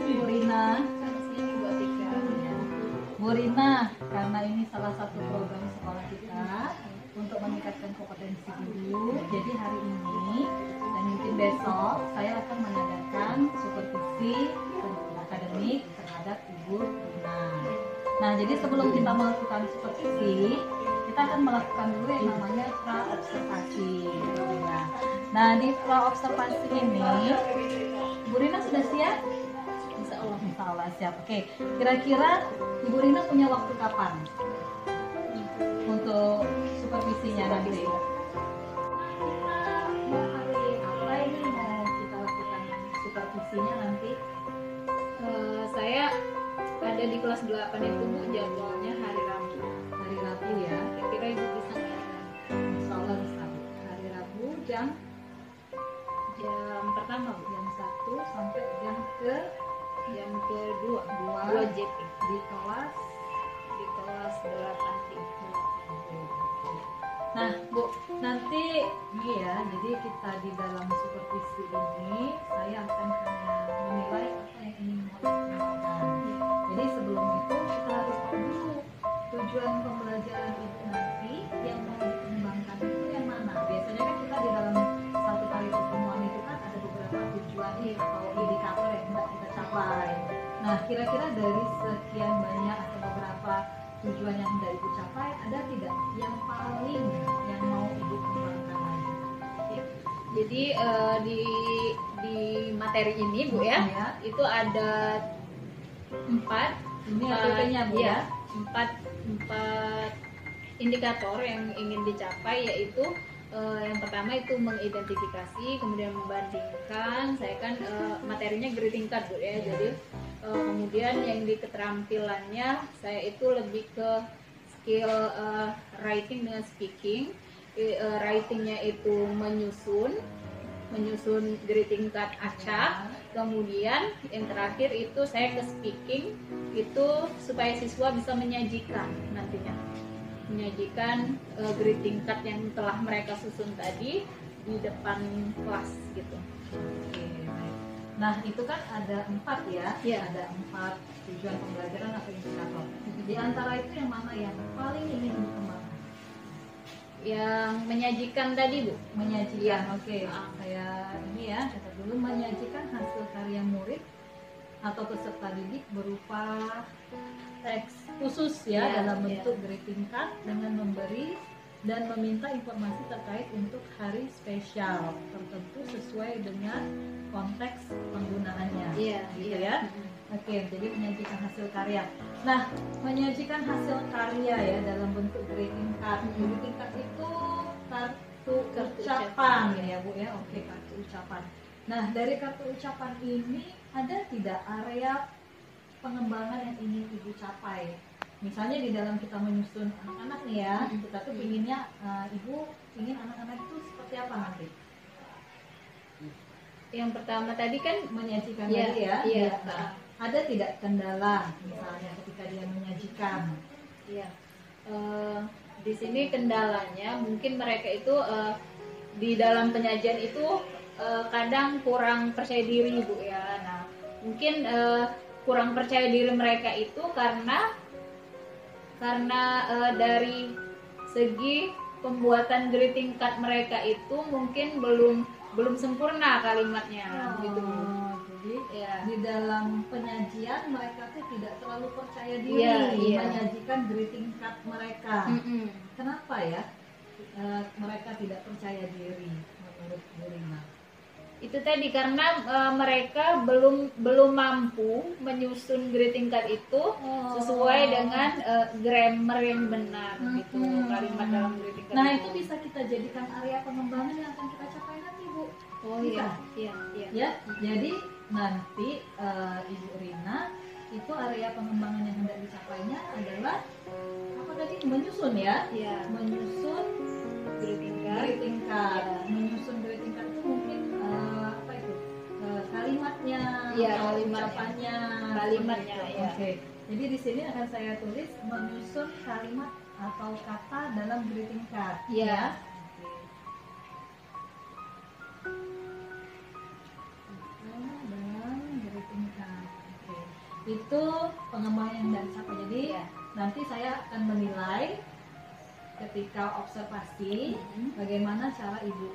Bu Rina. Bu Atika. Bu Rina, karena ini salah satu program sekolah kita untuk meningkatkan kompetensi guru. Jadi hari ini dan mungkin besok saya akan mengadakan supervisi akademik terhadap Ibu Rina. Nah, jadi sebelum kita melakukan supervisi, kita akan melakukan dulu yang namanya pra-observasi. Nah, di pra-observasi ini, Bu Rina sudah siap? Insya Allah siap. Oke, kira-kira Ibu Rina punya waktu kapan untuk supervisinya nanti? Mau hari apa ini mau kita lakukan supervisinya nanti? Saya ada di kelas 8 itu Bu, jadwalnya hari Rabu. Hari Rabu ya. Kira-kira Ibu bisa nggak? Insya Allah bisa. Hari Rabu jam pertama Bu, jam 1 sampai jam kedua 2 JP di kelas. di kelas 8D. Nah, Bu, nanti ini ya, jadi kita di dalam supervisi ini saya akan hanya menilai apa yang ingin mau dikembangkan. Jadi sebelum itu kita harus tahu dulu tujuan pembelajaran itu nanti yang mau dikembangkan itu yang mana. Biasanya kan kita di dalam satu kali pertemuan itu kan ada beberapa tujuan atau indikator yang hendak kita capai. Nah, kira-kira dari sekian banyak atau beberapa tujuan yang hendak Ibu capai, ada tidak yang paling yang mau Ibu kembangkan lagi? Jadi di materi ini Bu ya, itu ada 4 Ini APP-nya Bu ya? 4 indikator yang ingin dicapai, yaitu yang pertama itu mengidentifikasi, kemudian membandingkan. Saya kan materinya greeting card Bu ya, jadi kemudian yang di keterampilannya saya itu lebih ke skill writing dengan speaking. Writingnya itu menyusun greeting card acak. Kemudian yang terakhir itu saya ke speaking, itu supaya siswa bisa menyajikan nantinya, menyajikan greeting card yang telah mereka susun tadi di depan kelas gitu. Oke, baik. Nah, itu kan ada 4 ya? Iya. Ada 4 tujuan pembelajaran atau indikator. Di antara itu yang mana yang paling ingin dikembangkan? Yang menyajikan tadi Bu. Menyajikan, Iya. oke. Saya ini ya, catat dulu, menyajikan hasil karya murid atau peserta didik berupa teks khusus ya, Iya, dalam iya. bentuk greeting card dengan memberi dan meminta informasi terkait untuk hari spesial tertentu sesuai dengan konteks penggunaannya. Iya, Gitu iya. ya. Oke, jadi menyajikan hasil karya. Nah, menyajikan hasil karya ya dalam bentuk greeting card. Greeting card itu kartu ucapan ya Bu ya. Oke, kartu ucapan. Nah, dari kartu ucapan ini ada tidak area pengembangan yang ingin Ibu capai? Misalnya di dalam kita menyusun anak-anak nih ya, kita tuh pinginnya Ibu ingin anak-anak itu seperti apa nanti? Yang pertama tadi kan Menyajikan Iya, tadi ya. iya. Nah, ada tidak kendala misalnya ketika dia menyajikan? Iya. Di sini kendalanya mungkin mereka itu di dalam penyajian itu kadang kurang percaya diri Bu ya. Nah, mungkin kurang percaya diri mereka itu karena dari segi pembuatan greeting card mereka itu mungkin belum sempurna kalimatnya gitu Bu. Jadi Ya. di dalam penyajian mereka tuh tidak terlalu percaya diri Iya. menyajikan greeting card mereka. Mm-mm. Kenapa ya mereka tidak percaya diri menurut Bu Rina? Itu tadi karena mereka belum mampu menyusun greeting card itu sesuai dengan grammar yang benar gitu, kalimat dalam greeting card. Nah, itu bisa kita jadikan area pengembangan yang akan kita capai nanti Bu. Oh Bisa? iya. Ya, jadi nanti Ibu Rina itu area pengembangan yang hendak dicapainya adalah apa tadi? Menyusun ya? Iya. Menyusun Greeting card. greeting card. Ya. Menyusun greeting card itu mungkin apa itu? Kalimatnya, Iya, atau kalimatnya. ucapannya, Kalimatnya, seperti itu. ya. Oke. Jadi di sini akan saya tulis menyusun kalimat atau kata dalam greeting card. Iya. Ya. Dalam greeting card. itu pengembangan yang dari siapa. Jadi Ya. nanti saya akan menilai ketika observasi bagaimana cara Ibu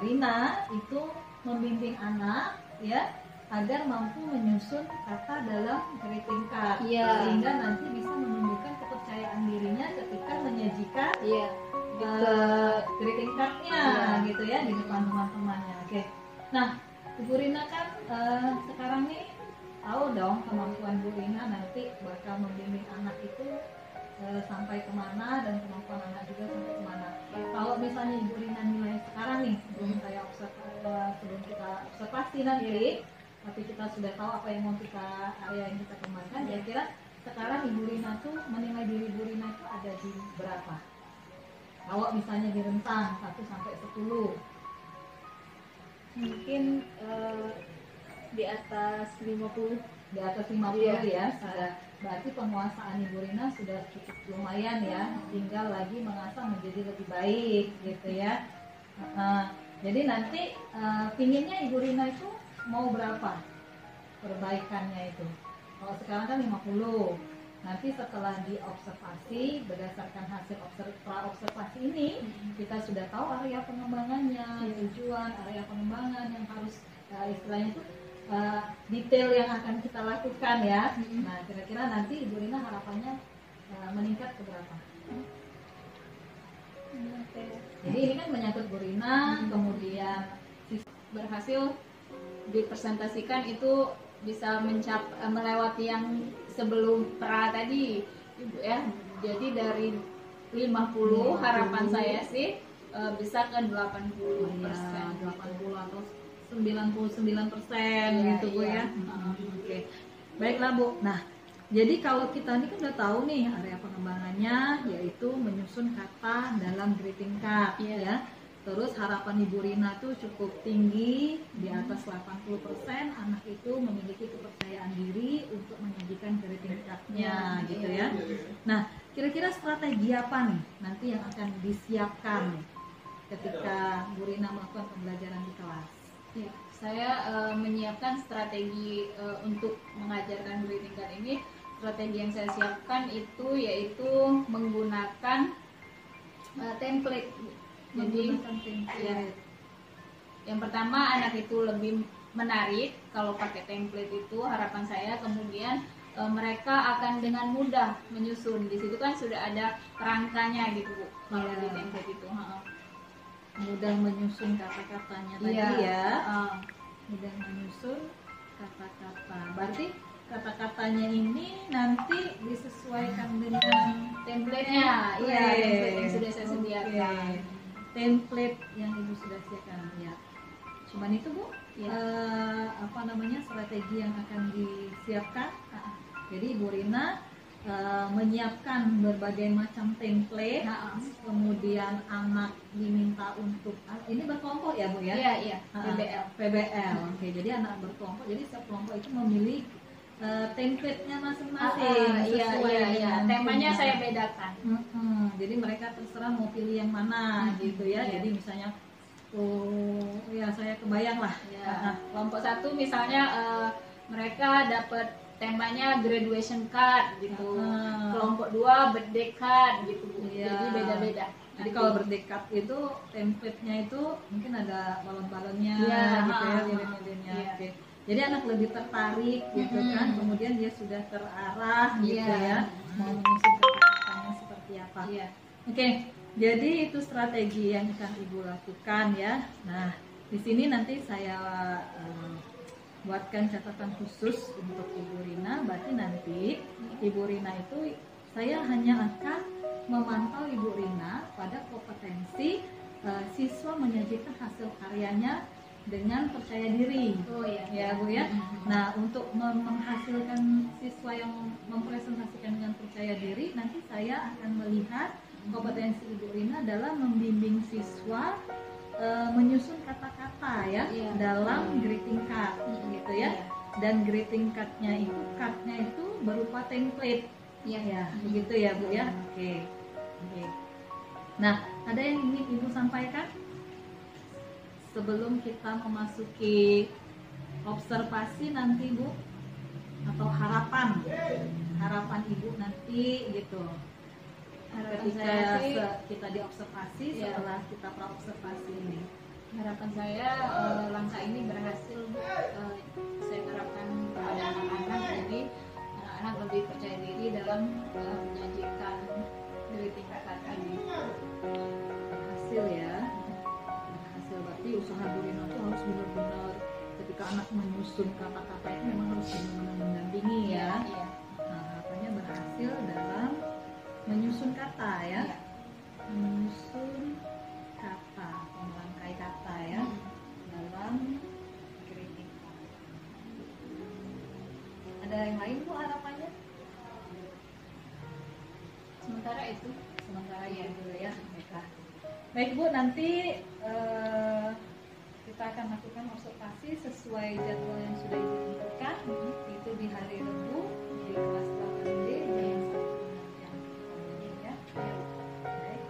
Rina itu membimbing anak ya agar mampu menyusun kata dalam greeting card, Iya. sehingga nanti bisa menunjukkan kepercayaan dirinya ketika menyajikan Iya. greeting cardnya gitu ya di depan teman-temannya. Oke. Nah, Ibu Rina kan sekarang nih tahu dong kemampuan Bu Rina nanti bakal membimbing anak itu sampai kemana dan kemampuan anak juga sampai kemana. Kalau misalnya Ibu Rina nilai sekarang nih sebelum kita observasi nanti, tapi kita sudah tahu apa yang mau kita area yang kita kembangkan. Kira-kira sekarang Ibu Rina tuh menilai diri Ibu Rina itu ada di berapa? Kalau misalnya di rentang 1 sampai 10. Mungkin di atas 50. Di atas 50 ya. Berarti penguasaan Ibu Rina sudah cukup lumayan ya. Tinggal lagi mengasah menjadi lebih baik gitu ya. Jadi nanti pinginnya Ibu Rina itu mau berapa perbaikannya itu? Kalau sekarang kan 50. Nanti setelah diobservasi berdasarkan hasil observasi ini kita sudah tahu area pengembangannya, tujuan area pengembangan yang harus istilahnya itu detail yang akan kita lakukan ya. Nah, kira-kira nanti Ibu Rina harapannya meningkat ke berapa? Jadi ini kan menyangkut Bu Rina, kemudian berhasil dipresentasikan itu bisa melewati yang sebelum pra tadi Ibu ya. Jadi dari 50 harapan saya sih bisa ke 80%. 80 atau 99% gitu Bu ya. Oke. Baiklah Bu. Nah, jadi kalau kita ini kan udah tahu nih area pengembangannya yaitu menyusun kata dalam greeting card ya. Terus harapan Ibu Rina tuh cukup tinggi, di atas 80%. Anak itu memiliki kepercayaan diri untuk menyajikan greeting card-nya gitu ya. Nah, kira-kira strategi apa nih nanti yang akan disiapkan nih ketika Bu Rina melakukan pembelajaran di kelas? Ya, saya menyiapkan strategi untuk mengajarkan greeting card ini. Strategi yang saya siapkan itu yaitu menggunakan template. Jadi ya, yang pertama anak itu lebih menarik kalau pakai template itu harapan saya. Kemudian mereka akan dengan mudah menyusun. Di situ kan sudah ada kerangkanya gitu Bu. Kalau di template itu mudah menyusun kata-katanya tadi ya. Mudah menyusun kata-kata. Berarti kata-katanya ini nanti disesuaikan dengan template-nya. Iya, template yang sudah saya sediakan. Template yang Ibu sudah siapkan ya. Cuman itu Bu, strategi yang akan disiapkan. Jadi Ibu Rina menyiapkan berbagai macam template, kemudian anak diminta untuk ini berkelompok ya Bu ya? Iya, PBL. Oke, jadi anak berkelompok. Jadi setiap kelompok itu memilih template-nya masing-masing sesuai dengan temanya saya bedakan. Jadi mereka terserah mau pilih yang mana gitu ya. Jadi misalnya saya kebayang lah. Kelompok 1 misalnya mereka dapat temanya graduation card gitu. Kelompok 2 birthday card gitu Bu. Jadi beda-beda. Jadi kalau birthday card itu template-nya itu mungkin ada balon-balonnya gitu ya, lilin-lilinnya. Oke. Jadi anak lebih tertarik gitu kan, kemudian dia sudah terarah gitu ya, mau menyusun kata-katanya seperti apa. Oke, jadi itu strategi yang akan Ibu lakukan ya. Nah, di sini nanti saya buatkan catatan khusus untuk Ibu Rina. Berarti nanti Ibu Rina itu saya hanya akan memantau Ibu Rina pada kompetensi siswa menyajikan hasil karyanya dengan percaya diri. Ya Bu ya. Nah, untuk menghasilkan siswa yang mempresentasikan dengan percaya diri, nanti saya akan melihat kompetensi Ibu Rina dalam membimbing siswa menyusun kata-kata ya dalam greeting card gitu ya. Dan greeting cardnya itu berupa template. Ya, begitu ya Bu ya. Oke. Nah, ada yang ingin Ibu sampaikan sebelum kita memasuki observasi nanti Bu? atau harapan ibu nanti gitu Harapan ketika saya sih, kita diobservasi ya. setelah kita praobservasi ini. harapan saya langkah ini berhasil. Saya harapkan kepada anak-anak, jadi anak-anak lebih percaya diri dalam menyajikan greeting card ini. Berhasil ya, berhasil berarti usaha Bu Rina itu harus benar-benar ketika anak menyusun kata-kata itu memang harus benar-benar mendampingi ya. Iya. Nah, harapannya berhasil dalam menyusun kata ya, Iya. menyusun kata, merangkai kata ya dalam greeting card. Ada yang lain Bu harapannya? Sementara itu. Sementara ya dulu ya. Baiklah. Baik Bu, nanti kita akan lakukan observasi sesuai jadwal yang sudah Ibu tentukan. Itu di hari Rabu di kelas 8D jam 1 ya. Baik.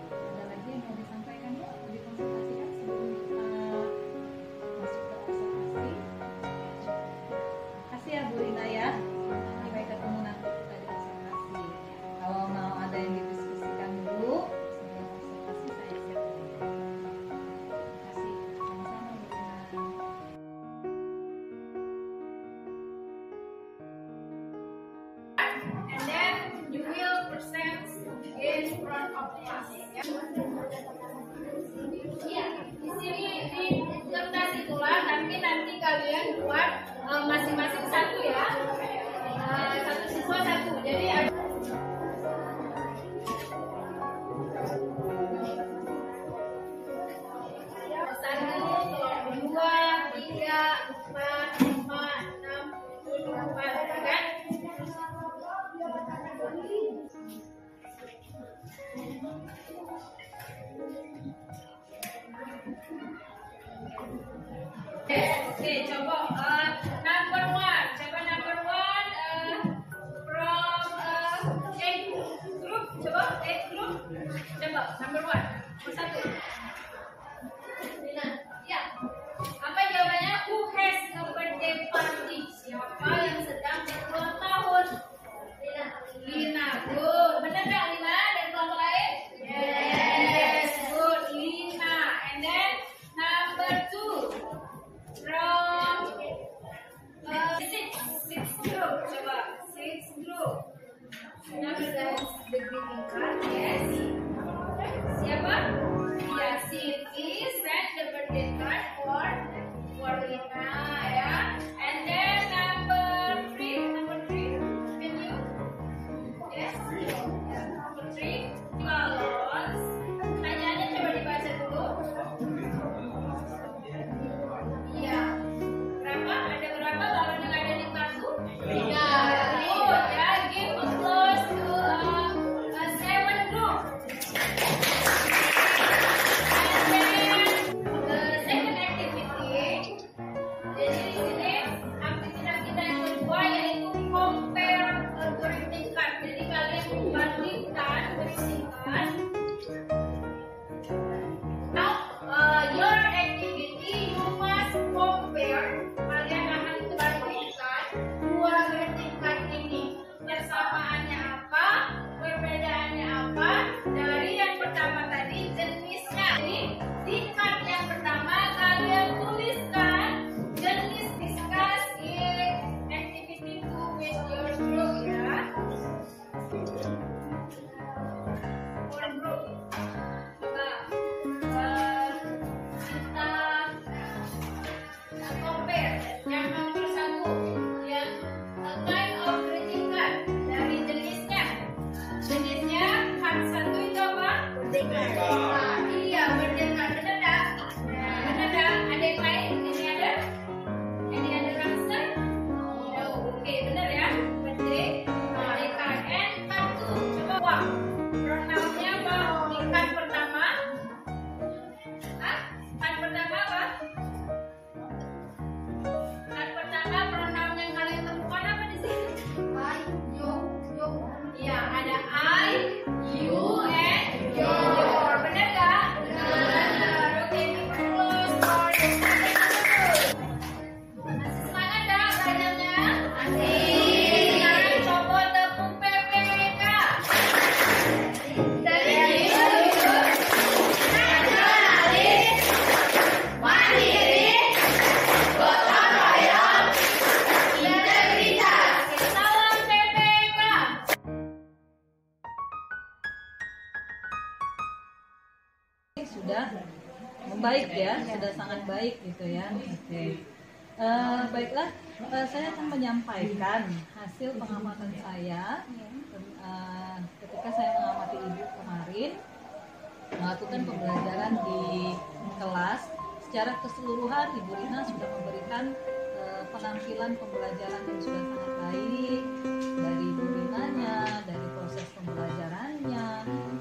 Ada lagi yang mau disampaikan Bu atau dikonsultasikan sebelum kita masuk ke observasi? Makasih ya Bu Rina ya. Sampai ketemu nanti kita di observasi. Kalau mau ada yang didiskusikan dulu sebelum observasi saya siap. Terima kasih. Sama-sama Bu Rina. And then you will present in front of class. Ya. Iya, di sini di kertas itulah, tapi nanti kalian buat masing-masing satu ya. Satu siswa satu. Jadi ada satu, dua, tiga, empat, lima, enam, tujuh, delapan, kan? Oke, coba number one. Coba number one from A group. Coba A group. Coba number one. Satu. Lina. Ya. Apa jawabannya? Who has a birthday party? Siapa yang sedang berulang tahun? Lina. Lina. Good. Benar nggak Lina? Dan kelompok lain? Yes. Good. Lina. And then number two. From six group, coba six group. Number the greeting card, yes. Siapa? Ya, Siti send the birthday card for Lina, ya. And then number three, can you? Yes. Number three, balance. Pertanyaannya coba dibaca dulu. Iya. Berapa? Ada berapa balon yang ada di kartu? 3. Good ya. Give applause to 7 group. And then the second activity. Jadi di sini aktivitas kita yang kedua yaitu compare greeting card. Jadi kalian membandingkan greeting card. Now, your activity you must compare. Kalian akan bandingkan dua greeting card ini. Persamaannya apa? Perbedaannya apa? Dari yang pertama sudah membaik ya, sudah sangat baik gitu ya. Oke. Baiklah, saya akan menyampaikan hasil pengamatan saya ketika saya mengamati ibu kemarin melakukan pembelajaran di kelas. Secara keseluruhan Ibu Rina sudah memberikan penampilan pembelajaran yang sudah sangat baik, dari Ibu Rinanya, dari proses pembelajarannya,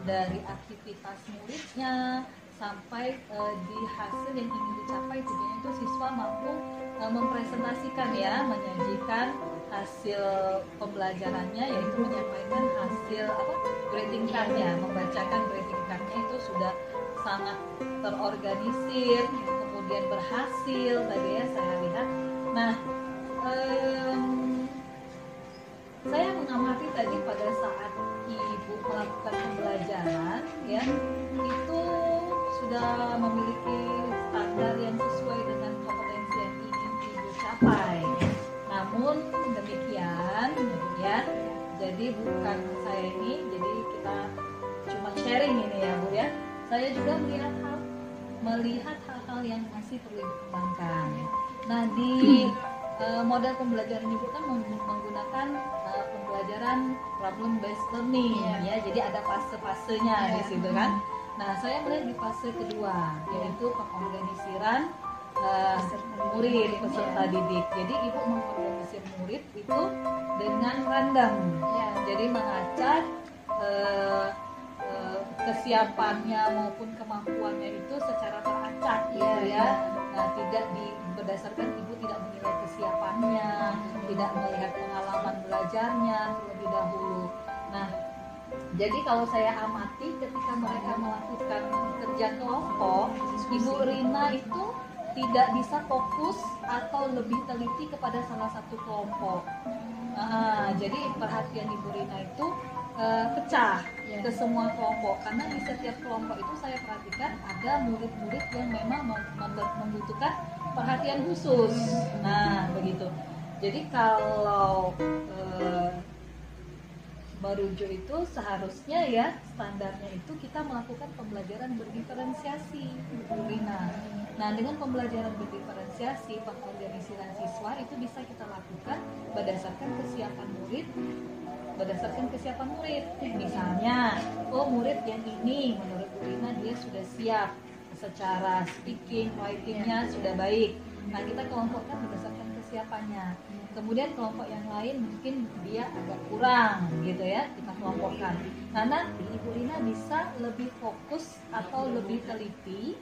dari aktivitas muridnya, sampai di hasil yang ingin dicapai. Tujuannya itu siswa mampu mempresentasikan ya, menyajikan hasil pembelajarannya, yaitu menyampaikan hasil greeting card-nya, membacakan greeting card-nya itu sudah sangat terorganisir, kemudian berhasil tadi ya saya lihat. Nah, saya mengamati tadi pada saat ibu melakukan pembelajaran ya, itu sudah memiliki standar yang sesuai dengan kompetensi yang ingin ibu capai. Namun demikian ya, jadi bukan saya ini, jadi kita cuma sharing ini ya Bu ya. Saya juga melihat hal-hal yang masih perlu dikembangkan. Nah, di model pembelajaran ibu kan menggunakan pembelajaran problem based learning ya. Jadi ada fase-fasenya di situ kan. Nah, saya melihat di fase kedua, yaitu pengorganisiran murid peserta didik. Jadi ibu mengorganisir murid itu dengan random. Jadi mengacak kesiapannya maupun kemampuannya itu secara teracak gitu ya. Nah, tidak berdasarkan ibu tidak menilai kesiapannya, tidak melihat pengalaman belajarnya terlebih dahulu. Nah, jadi kalau saya amati ketika mereka melakukan kerja kelompok, Ibu Rina itu tidak bisa fokus atau lebih teliti kepada salah satu kelompok. Jadi perhatian Ibu Rina itu pecah ke semua kelompok, karena di setiap kelompok itu saya perhatikan ada murid-murid yang memang membutuhkan perhatian khusus. Nah, begitu. Jadi kalau merujuk itu seharusnya ya standarnya itu kita melakukan pembelajaran berdiferensiasi, Bu Rina. Nah, dengan pembelajaran berdiferensiasi, pengorganisiran siswa itu bisa kita lakukan berdasarkan kesiapan murid. Misalnya, murid yang ini menurut Bu Rina dia sudah siap secara speaking, writingnya sudah baik. Nah, kita kelompokkan berdasarkan kesiapannya. Kemudian kelompok yang lain mungkin dia agak kurang gitu ya, kita kelompokkan. Nah, nanti Ibu Rina bisa lebih fokus atau lebih teliti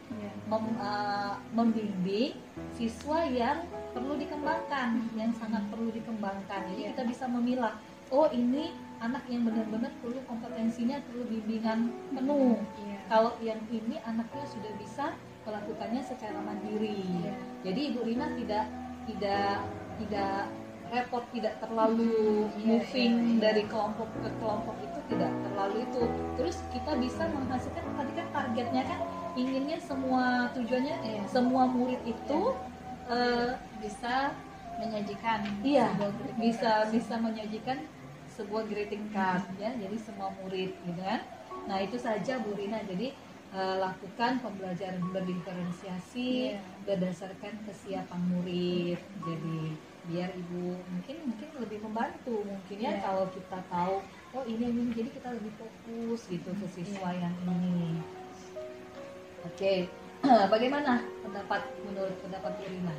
membimbing siswa yang perlu dikembangkan, yang sangat perlu dikembangkan. Jadi kita bisa memilah, ini anak yang benar-benar perlu kompetensinya, perlu bimbingan penuh. Kalau yang ini anaknya sudah bisa melakukannya secara mandiri. Jadi Ibu Rina tidak repot, tidak terlalu moving dari kelompok ke kelompok, itu tidak terlalu itu. Terus kita bisa menghasilkan, tadi kan targetnya kan inginnya semua tujuannya semua murid itu bisa menyajikan bisa menyajikan sebuah greeting card ya, jadi semua murid gitu kan. Nah, itu saja Bu Rina. Jadi lakukan pembelajaran berdiferensiasi berdasarkan kesiapan murid. Jadi biar ibu mungkin lebih membantu mungkin ya, kalau kita tahu ini jadi kita lebih fokus gitu ke siswa yang ini. Oke. Bagaimana menurut pendapat Bu Rina?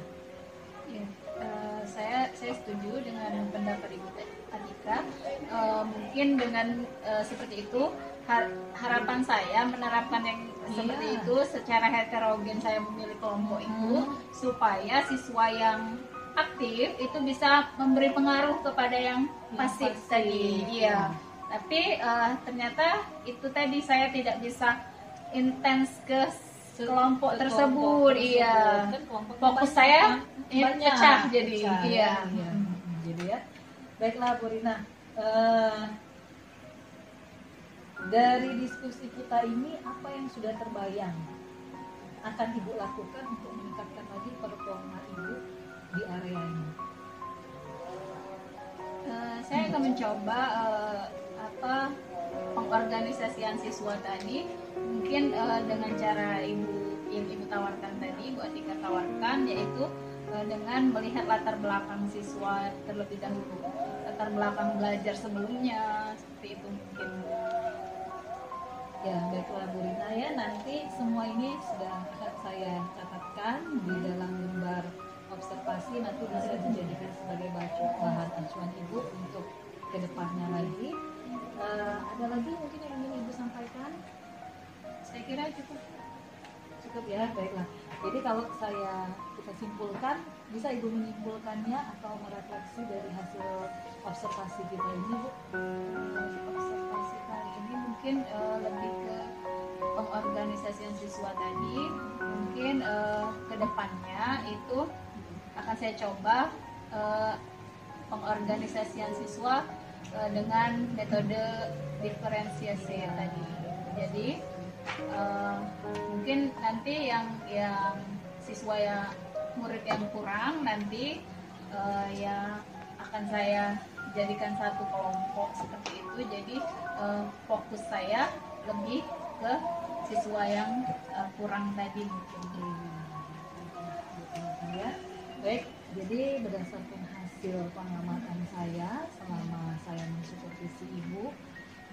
Saya setuju dengan pendapat Ibu Adika. Mungkin dengan seperti itu harapan saya menerapkan yang seperti itu secara heterogen, saya memilih kelompok itu supaya siswa yang aktif itu bisa memberi pengaruh kepada yang pasif tadi. Tapi ternyata itu tadi saya tidak bisa intens ke kelompok tersebut. Kan fokus saya pecah jadi. Jadi ya. Baiklah Bu Rina. Dari diskusi kita ini, apa yang sudah terbayang akan Ibu lakukan untuk meningkatkan lagi performa Ibu di area ini? Saya akan mencoba pengorganisasian siswa tadi mungkin dengan cara ibu tawarkan tadi, Bu Atika tawarkan, yaitu dengan melihat latar belakang siswa terlebih dahulu, latar belakang belajar sebelumnya, seperti itu mungkin. Ya, baiklah Bu Rina ya, nanti semua ini sudah akan saya catatkan di dalam lembar observasi, nanti bisa dijadikan sebagai bahan acuan Ibu untuk kedepannya lagi. Ada lagi mungkin yang ingin Ibu sampaikan? Saya kira cukup. Cukup ya, baiklah. Jadi kalau kita simpulkan, bisa Ibu menyimpulkannya atau merefleksi dari hasil observasi kita ini, Bu? Observasi kali ini mungkin lebih ke pengorganisasian siswa tadi, mungkin kedepannya itu akan saya coba pengorganisasian siswa dengan metode diferensiasi tadi. Jadi mungkin nanti yang siswa murid yang kurang nanti ya akan saya jadikan satu kelompok seperti itu. Jadi fokus saya lebih ke siswa yang kurang tadi mungkin. Ya, baik. Jadi berdasarkan hasil pengamatan saya selama saya mensupervisi Ibu,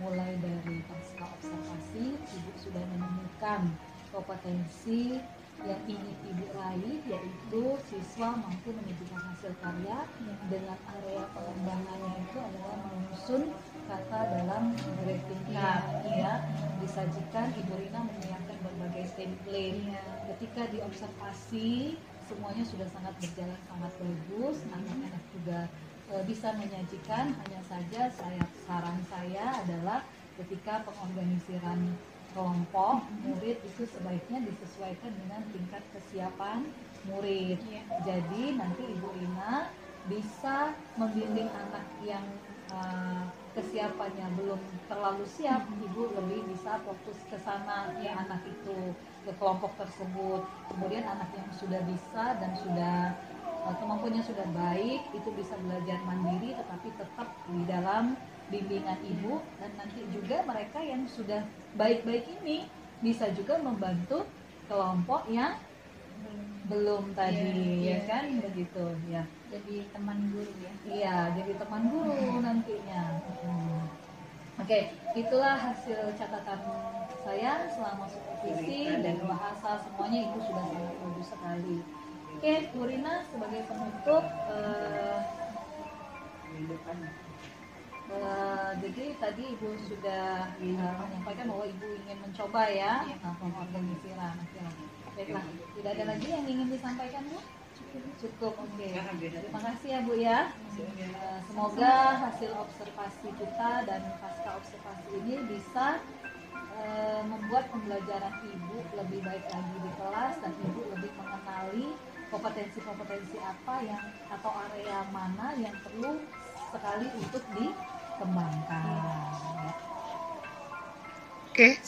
mulai dari pasca observasi, Ibu sudah menemukan kompetensi yang ingin Ibu raih, yaitu siswa mampu menunjukkan hasil karya dengan area pengembangannya itu adalah menyusun kata dalam greeting card, ya. Disajikan, Ibu Rina menyiapkan berbagai template. Ketika diobservasi, semuanya sudah sangat berjalan sangat bagus, anak-anak juga bisa menyajikan. Hanya saja saran saya adalah ketika pengorganisiran kelompok murid itu sebaiknya disesuaikan dengan tingkat kesiapan murid. Jadi nanti Ibu Rina bisa membimbing anak yang kesiapannya belum terlalu siap, Ibu lebih bisa fokus ke sana ya, anak itu, ke kelompok tersebut. Kemudian anak yang sudah bisa dan sudah kemampuannya sudah baik, itu bisa belajar mandiri tetapi tetap di dalam bimbingan Ibu. Dan nanti juga mereka yang sudah baik-baik ini bisa juga membantu kelompok yang belum tadi, ya kan, begitu ya. Jadi teman guru ya. Iya, jadi teman guru nantinya. Oke, itulah hasil catatan saya selama supervisi dan bahasa, semuanya Ibu sudah sangat bagus sekali. Oke, Bu Rina sebagai penutup, jadi tadi Ibu sudah menyampaikan bahwa Ibu ingin mencoba ya pengorganisiran. Baiklah, tidak ada lagi yang ingin disampaikan, Bu? Cukup, oke. Terima kasih ya Bu ya. Semoga hasil observasi kita dan pasca observasi ini bisa membuat pembelajaran Ibu lebih baik lagi di kelas, dan Ibu lebih mengenali kompetensi-kompetensi apa yang atau area mana yang perlu sekali untuk dikembangkan. Oke.